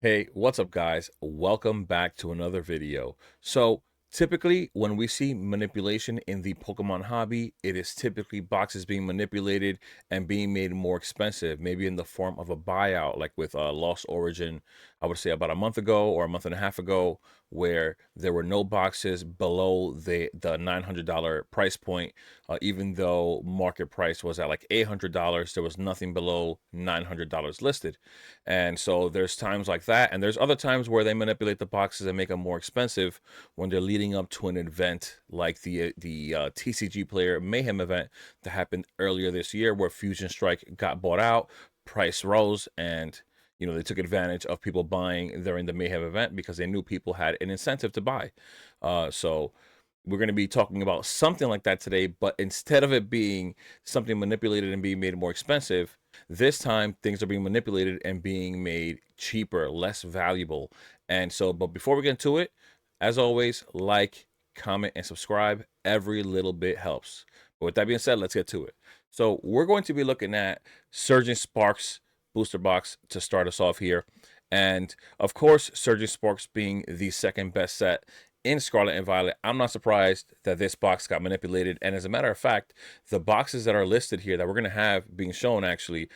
Hey, what's up, guys? Welcome back to another video. So, typically, when we see manipulation in the Pokemon hobby, it is typically boxes being manipulated and being made more expensive, maybe in the form of a buyout, like with Lost Origin, I would say about a month ago or a month and a half ago, where there were no boxes below the $900 price point. Even though market price was at like $800, there was nothing below $900 listed. And so there's times like that, and there's other times where they manipulate the boxes and make them more expensive when they're leading up to an event like the TCG Player Mayhem event that happened earlier this year, where Fusion Strike got bought out, price rose, and they took advantage of people buying during the Mayhem event because they knew people had an incentive to buy. So we're going to be talking about something like that today, but instead of it being something manipulated and being made more expensive, this time things are being manipulated and being made cheaper, less valuable. And so, but before we get into it, as always, like, comment, and subscribe. Every little bit helps. But with that being said, let's get to it. So we're going to be looking at Surging Sparks booster box to start us off here. And of course, Surging Sparks being the second best set in Scarlet and Violet, I'm not surprised that this box got manipulated. And as a matter of fact, the boxes that are listed here that we're going to have being shown, actually,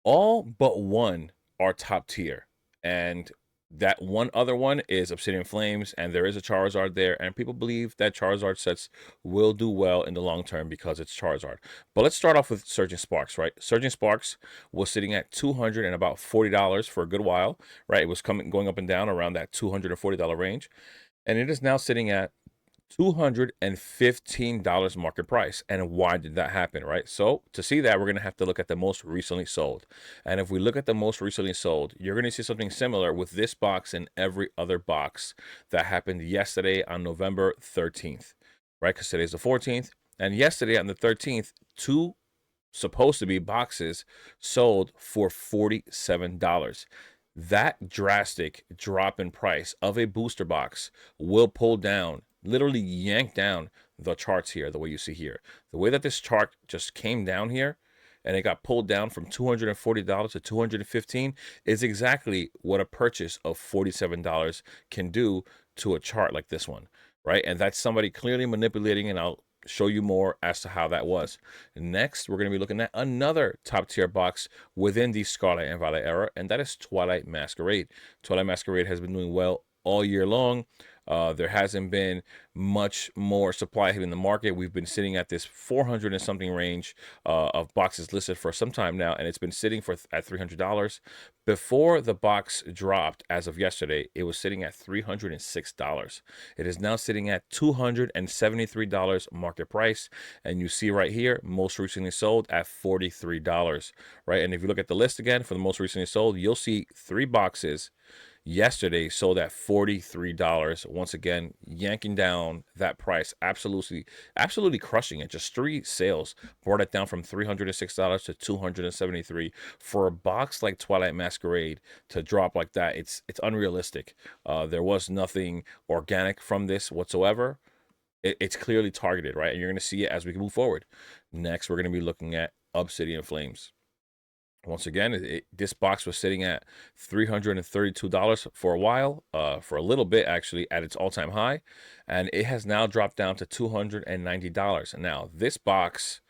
all but one are top tier. And that one other one is Obsidian Flames, and there is a Charizard there, and people believe that Charizard sets will do well in the long term because it's Charizard. But let's start off with Surging Sparks, right? Surging Sparks was sitting at $200 and about $40 for a good while, right? It was going up and down around that $240 range, and it is now sitting at $215 market price. And why did that happen, right? So to see that, we're going to have to look at the most recently sold. And if we look at the most recently sold, you're going to see something similar with this box and every other box that happened yesterday on November 13th, right? Because today's the 14th. And yesterday on the 13th, two supposed to be boxes sold for $47. That drastic drop in price of a booster box will pull down, literally yank down the charts here, the way you see here. The way that this chart just came down here and it got pulled down from $240 to $215 is exactly what a purchase of $47 can do to a chart like this one, right? And that's somebody clearly manipulating, and I'll show you more as to how that was. Next, we're going to be looking at another top tier box within the Scarlet and Violet era, and that is Twilight Masquerade. Twilight Masquerade has been doing well all year long. There hasn't been much more supply hitting the market. We've been sitting at this 400 and something range of boxes listed for some time now, and it's been sitting at $300. Before the box dropped, as of yesterday, it was sitting at $306. It is now sitting at $273 market price, and you see right here, most recently sold at $43, right? And if you look at the list again for the most recently sold, you'll see three boxes yesterday sold at $43. Once again, yanking down that price, absolutely crushing it. Just three sales brought it down from $306 to $273. For a box like Twilight Masquerade to drop like that, it's unrealistic. There was nothing organic from this whatsoever. It's clearly targeted, right? And you're going to see it as we move forward. Next, we're going to be looking at Obsidian Flames. Once again, this box was sitting at $332 for a while, for a little bit actually, at its all-time high, and it has now dropped down to $290. Now, this box,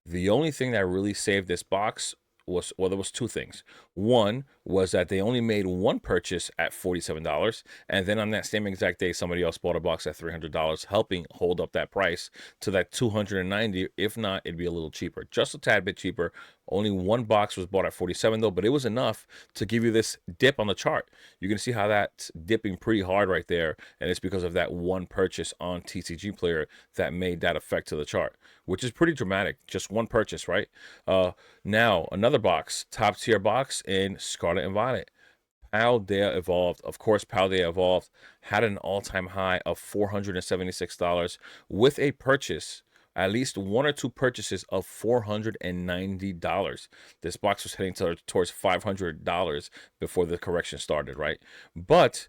the only thing that really saved this box was, well, there was two things. One was that they only made one purchase at $47, and then on that same exact day, somebody else bought a box at $300, helping hold up that price to that $290. If not, it'd be a little cheaper, just a tad bit cheaper. Only one box was bought at 47 though, but it was enough to give you this dip on the chart. You can see how that's dipping pretty hard right there, and it's because of that one purchase on TCG Player that made that effect to the chart, which is pretty dramatic. Just one purchase, right? Now another box, top tier box in Scarlet and Violet. Paldea Evolved. Of course, Paldea Evolved had an all-time high of $476 with a purchase, at least one or two purchases of $490. This box was heading towards $500 before the correction started, right? But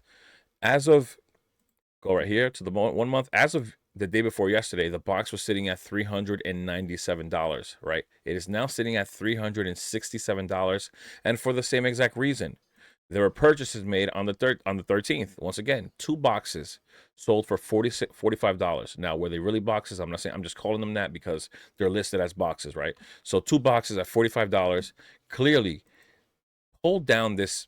as of, go right here to the 1 month, as of the day before yesterday, the box was sitting at $397, right? It is now sitting at $367, and for the same exact reason. There were purchases made on the 13th. Once again, 2 boxes sold for $45. Now, were they really boxes? I'm not saying. I'm just calling them that because they're listed as boxes, right? So 2 boxes at $45 clearly pulled down this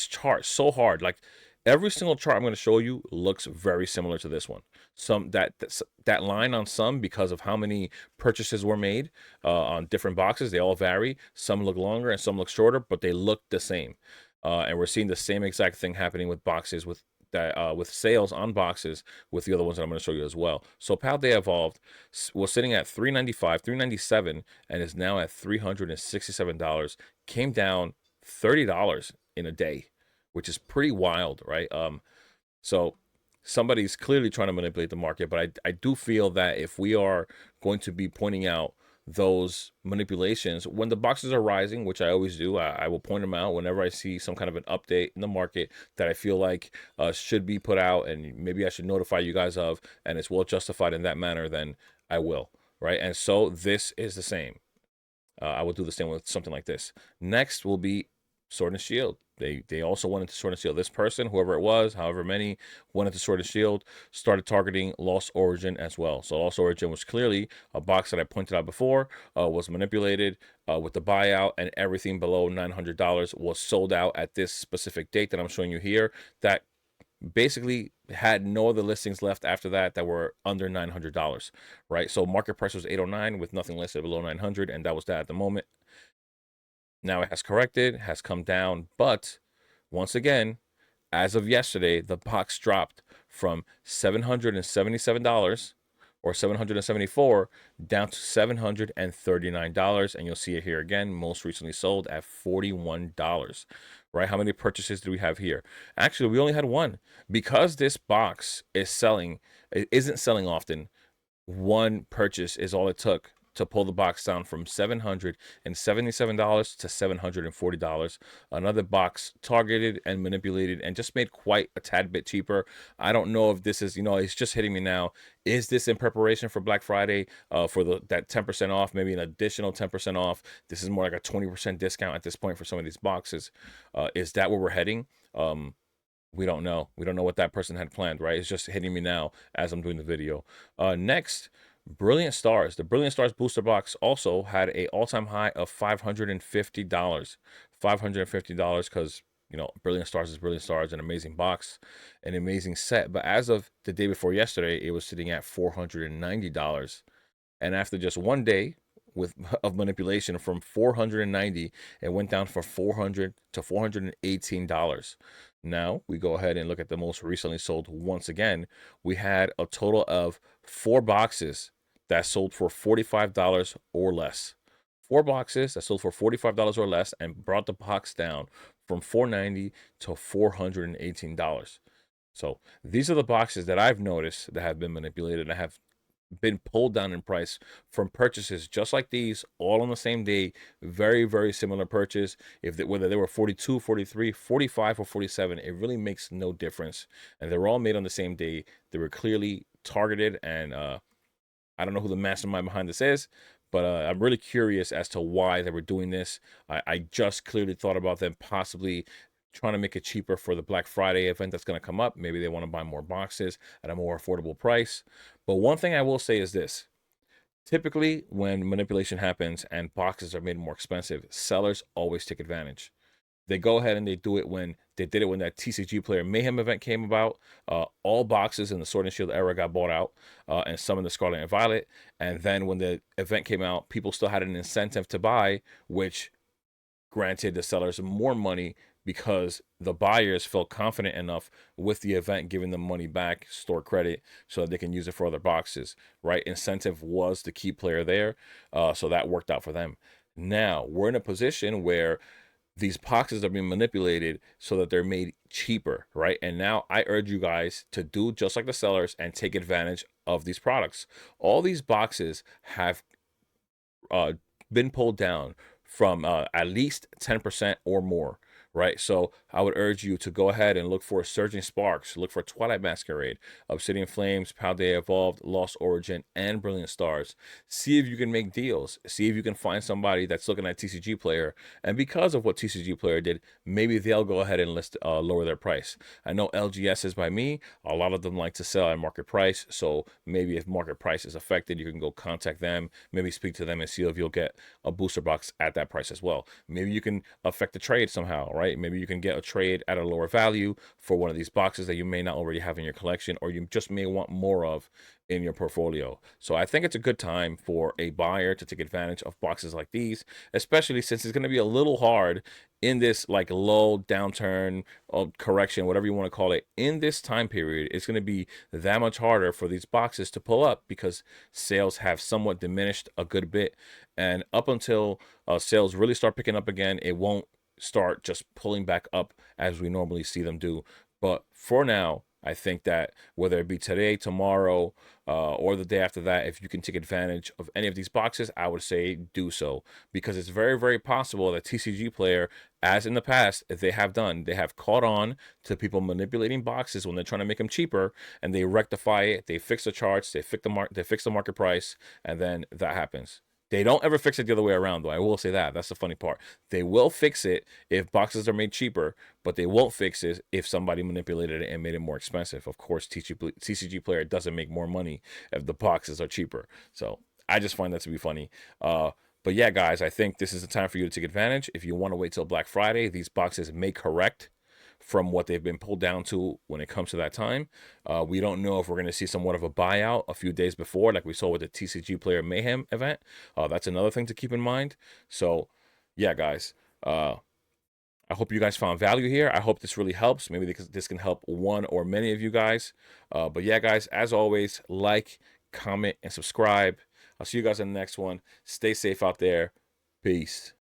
chart so hard. Like every single chart I'm going to show you looks very similar to this one. Some that line on some, because of how many purchases were made on different boxes, they all vary. Some look longer and some look shorter, but they look the same. And we're seeing the same exact thing happening with boxes with sales on boxes with the other ones that I'm going to show you as well. So Pal Day Evolved was sitting at $395, $397, and is now at $367. Came down $30 in a day, which is pretty wild, right? So somebody's clearly trying to manipulate the market, but I do feel that if we are going to be pointing out those manipulations when the boxes are rising, which I always do, I will point them out whenever I see some kind of an update in the market that I feel like should be put out, and maybe I should notify you guys of, and it's well justified in that manner, then I will, right? And so this is the same. I will do the same with something like this. Next will be Sword and Shield. They also wanted to Sword and Shield. This person, whoever it was, however many, wanted to Sword and Shield, started targeting Lost Origin as well. So Lost Origin was clearly a box that I pointed out before, was manipulated with the buyout, and everything below $900 was sold out at this specific date that I'm showing you here. That basically had no other listings left after that were under $900, right? So market price was 809 with nothing listed below 900, and that was that at the moment. Now it has corrected, has come down, but once again, as of yesterday, the box dropped from $777 or $774 down to $739, and you'll see it here again, most recently sold at $41, right? How many purchases do we have here? Actually, we only had one. Because this box isn't selling often, one purchase is all it took to pull the box down from $777 to $740. Another box targeted and manipulated and just made quite a tad bit cheaper. I don't know if this is, it's just hitting me now. Is this in preparation for Black Friday for that 10% off, maybe an additional 10% off? This is more like a 20% discount at this point for some of these boxes. Is that where we're heading? We don't know. We don't know what that person had planned, right? It's just hitting me now as I'm doing the video. Next, Brilliant Stars. The Brilliant Stars booster box also had a all-time high of $550. $550 because, Brilliant Stars is Brilliant Stars, an amazing box, an amazing set. But as of the day before yesterday, it was sitting at $490. And after just one day of manipulation from 490, it went down from 400 to $418. Now we go ahead and look at the most recently sold. Once again, we had a total of 4 boxes that sold for $45 or less. 4 boxes that sold for $45 or less and brought the box down from 490 to $418. So these are the boxes that I've noticed that have been manipulated and have been pulled down in price from purchases just like these, all on the same day. Very, very similar purchase. Whether they were 42, 43, 45, or 47, it really makes no difference. And they're all made on the same day. They were clearly targeted, and I don't know who the mastermind behind this is, but I'm really curious as to why they were doing this. I just clearly thought about them possibly trying to make it cheaper for the Black Friday event that's going to come up. Maybe they want to buy more boxes at a more affordable price. But one thing I will say is this. Typically, when manipulation happens and boxes are made more expensive, sellers always take advantage. They go ahead and they do it when they did it when that TCG Player Mayhem event came about. All boxes in the Sword and Shield era got bought out, and some in the Scarlet and Violet. And then when the event came out, people still had an incentive to buy, which granted the sellers more money because the buyers felt confident enough with the event giving them money back, store credit, so that they can use it for other boxes, right? Incentive was the key player there, so that worked out for them. Now we're in a position where these boxes are being manipulated so that they're made cheaper, right? And now I urge you guys to do just like the sellers and take advantage of these products. All these boxes have been pulled down from at least 10% or more, right? So I would urge you to go ahead and look for Surging Sparks, look for Twilight Masquerade, Obsidian Flames, Paldea Evolved, Lost Origin, and Brilliant Stars. See if you can make deals. See if you can find somebody that's looking at TCG Player, and because of what TCG Player did, maybe they'll go ahead and lower their price. I know LGS is by me. A lot of them like to sell at market price, so maybe if market price is affected, you can go contact them, maybe speak to them and see if you'll get a booster box at that price as well. Maybe you can affect the trade somehow, right? Maybe you can get a trade at a lower value for one of these boxes that you may not already have in your collection, or you just may want more of in your portfolio. So I think it's a good time for a buyer to take advantage of boxes like these, especially since it's going to be a little hard in this like low downturn or correction, whatever you want to call it, in this time period. It's going to be that much harder for these boxes to pull up because sales have somewhat diminished a good bit, and up until sales really start picking up again, it won't start just pulling back up as we normally see them do. But for now, I think that whether it be today, tomorrow, or the day after that, if you can take advantage of any of these boxes, I would say do so, because it's very, very possible that TCG Player, as in the past, if they have done, they have caught on to people manipulating boxes when they're trying to make them cheaper, and they rectify it. They fix the charts, they fix the market price, and then that happens. They don't ever fix it the other way around, though. I will say that. That's the funny part. They will fix it if boxes are made cheaper, but they won't fix it if somebody manipulated it and made it more expensive. Of course, TCG Player doesn't make more money if the boxes are cheaper. So I just find that to be funny. But yeah, guys, I think this is the time for you to take advantage. If you want to wait till Black Friday, these boxes may correct from what they've been pulled down to when it comes to that time. We don't know if we're going to see somewhat of a buyout a few days before, like we saw with the TCG Player Mayhem event. That's another thing to keep in mind. So, yeah, guys, I hope you guys found value here. I hope this really helps. Maybe this can help one or many of you guys. But yeah, guys, as always, like, comment, and subscribe. I'll see you guys in the next one. Stay safe out there. Peace.